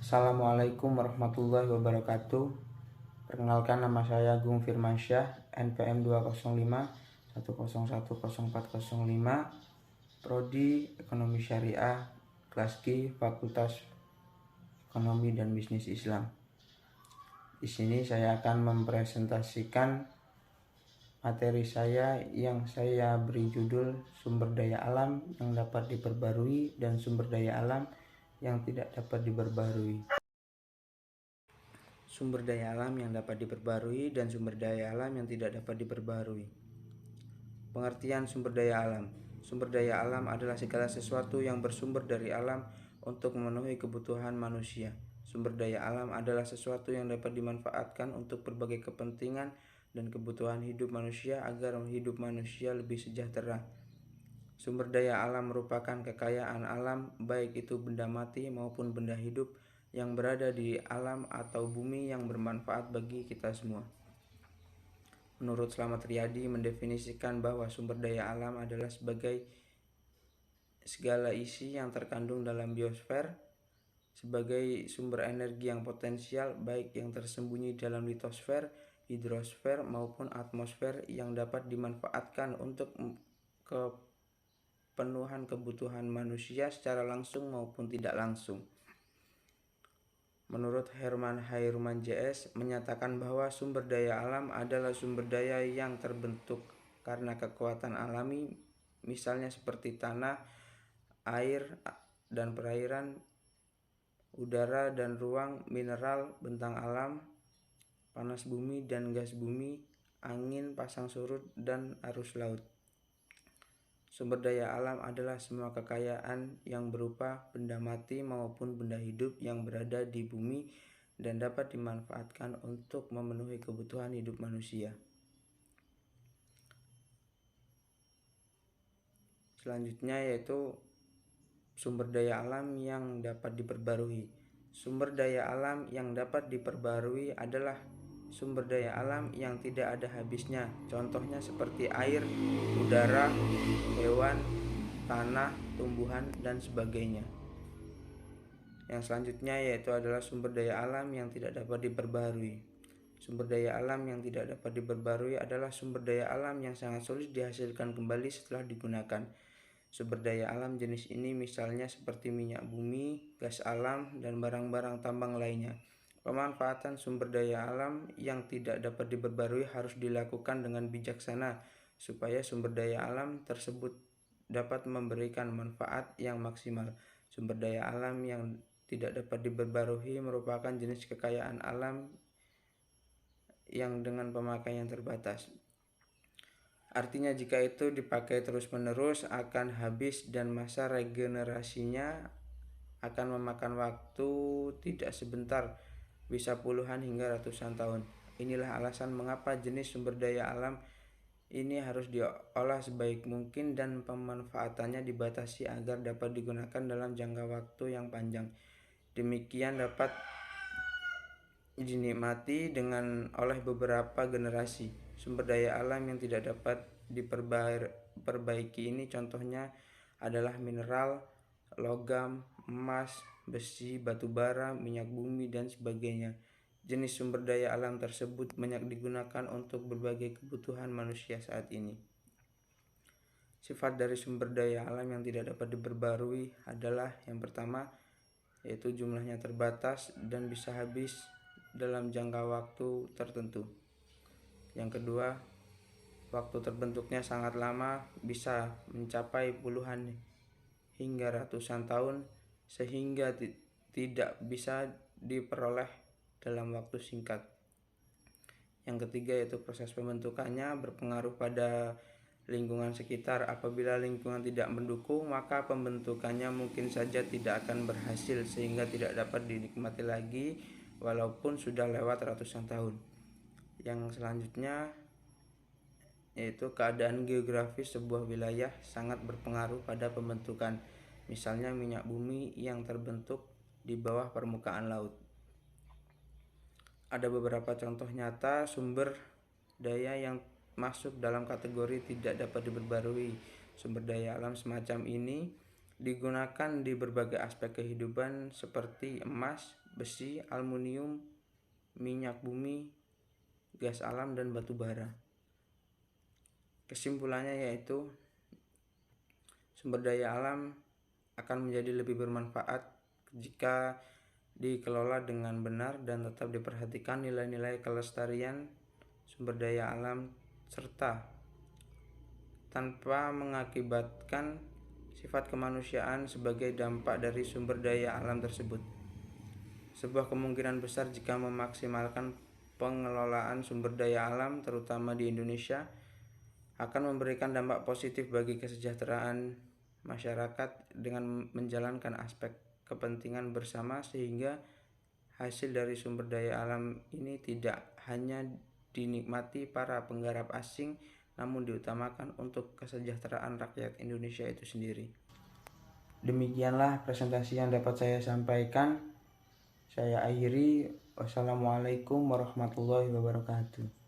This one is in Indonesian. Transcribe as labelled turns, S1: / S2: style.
S1: Assalamualaikum warahmatullahi wabarakatuh. Perkenalkan, nama saya Agung Firmansyah, NPM 20510101405, Prodi Ekonomi Syariah, kelas Q, Fakultas Ekonomi dan Bisnis Islam. Di sini saya akan mempresentasikan materi saya yang saya beri judul sumber daya alam yang dapat diperbarui dan sumber daya alam yang tidak dapat diperbarui. Sumber daya alam yang dapat diperbarui dan sumber daya alam yang tidak dapat diperbarui. Pengertian sumber daya alam. Sumber daya alam adalah segala sesuatu yang bersumber dari alam untuk memenuhi kebutuhan manusia. Sumber daya alam adalah sesuatu yang dapat dimanfaatkan untuk berbagai kepentingan dan kebutuhan hidup manusia agar hidup manusia lebih sejahtera. Sumber daya alam merupakan kekayaan alam, baik itu benda mati maupun benda hidup yang berada di alam atau bumi yang bermanfaat bagi kita semua. Menurut Slamet Riyadi mendefinisikan bahwa sumber daya alam adalah sebagai segala isi yang terkandung dalam biosfer sebagai sumber energi yang potensial, baik yang tersembunyi dalam litosfer, hidrosfer maupun atmosfer yang dapat dimanfaatkan untuk kepenuhan kebutuhan manusia secara langsung maupun tidak langsung. Menurut Herman Hairman JS menyatakan bahwa sumber daya alam adalah sumber daya yang terbentuk karena kekuatan alami, misalnya seperti tanah, air dan perairan, udara dan ruang, mineral, bentang alam, panas bumi dan gas bumi, angin, pasang surut, dan arus laut. Sumber daya alam adalah semua kekayaan yang berupa benda mati maupun benda hidup yang berada di bumi dan dapat dimanfaatkan untuk memenuhi kebutuhan hidup manusia. Selanjutnya yaitu sumber daya alam yang dapat diperbarui. Sumber daya alam yang dapat diperbarui adalah sumber daya alam yang tidak ada habisnya. Contohnya seperti air, udara, hewan, tanah, tumbuhan, dan sebagainya. Yang selanjutnya yaitu adalah sumber daya alam yang tidak dapat diperbarui. Sumber daya alam yang tidak dapat diperbarui adalah sumber daya alam yang sangat sulit dihasilkan kembali setelah digunakan. Sumber daya alam jenis ini misalnya seperti minyak bumi, gas alam, dan barang-barang tambang lainnya. Pemanfaatan sumber daya alam yang tidak dapat diperbarui harus dilakukan dengan bijaksana supaya sumber daya alam tersebut dapat memberikan manfaat yang maksimal. Sumber daya alam yang tidak dapat diperbarui merupakan jenis kekayaan alam yang dengan pemakaian terbatas. Artinya jika itu dipakai terus-menerus akan habis dan masa regenerasinya akan memakan waktu tidak sebentar, bisa puluhan hingga ratusan tahun. Inilah alasan mengapa jenis sumber daya alam ini harus diolah sebaik mungkin dan pemanfaatannya dibatasi agar dapat digunakan dalam jangka waktu yang panjang. Demikian dapat dinikmati oleh beberapa generasi. Sumber daya alam yang tidak dapat diperbaiki ini contohnya adalah mineral, logam, emas, besi, batu bara, minyak bumi, dan sebagainya. Jenis sumber daya alam tersebut banyak digunakan untuk berbagai kebutuhan manusia saat ini. Sifat dari sumber daya alam yang tidak dapat diperbarui adalah yang pertama yaitu jumlahnya terbatas dan bisa habis dalam jangka waktu tertentu. Yang kedua, waktu terbentuknya sangat lama, bisa mencapai puluhan hingga ratusan tahun, sehingga tidak bisa diperoleh dalam waktu singkat. Yang ketiga yaitu proses pembentukannya berpengaruh pada lingkungan sekitar. Apabila lingkungan tidak mendukung, maka pembentukannya mungkin saja tidak akan berhasil sehingga tidak dapat dinikmati lagi walaupun sudah lewat ratusan tahun. Yang selanjutnya yaitu keadaan geografis sebuah wilayah sangat berpengaruh pada pembentukan. Misalnya minyak bumi yang terbentuk di bawah permukaan laut. Ada beberapa contoh nyata sumber daya yang masuk dalam kategori tidak dapat diperbarui. Sumber daya alam semacam ini digunakan di berbagai aspek kehidupan seperti emas, besi, aluminium, minyak bumi, gas alam, dan batu bara. Kesimpulannya yaitu sumber daya alam akan menjadi lebih bermanfaat jika dikelola dengan benar dan tetap diperhatikan nilai-nilai kelestarian sumber daya alam serta tanpa mengakibatkan sifat kemanusiaan sebagai dampak dari sumber daya alam tersebut. Sebuah kemungkinan besar jika memaksimalkan pengelolaan sumber daya alam terutama di Indonesia akan memberikan dampak positif bagi kesejahteraan masyarakat dengan menjalankan aspek kepentingan bersama sehingga hasil dari sumber daya alam ini tidak hanya dinikmati para penggarap asing namun diutamakan untuk kesejahteraan rakyat Indonesia itu sendiri. Demikianlah presentasi yang dapat saya sampaikan. Saya akhiri. Wassalamualaikum warahmatullahi wabarakatuh.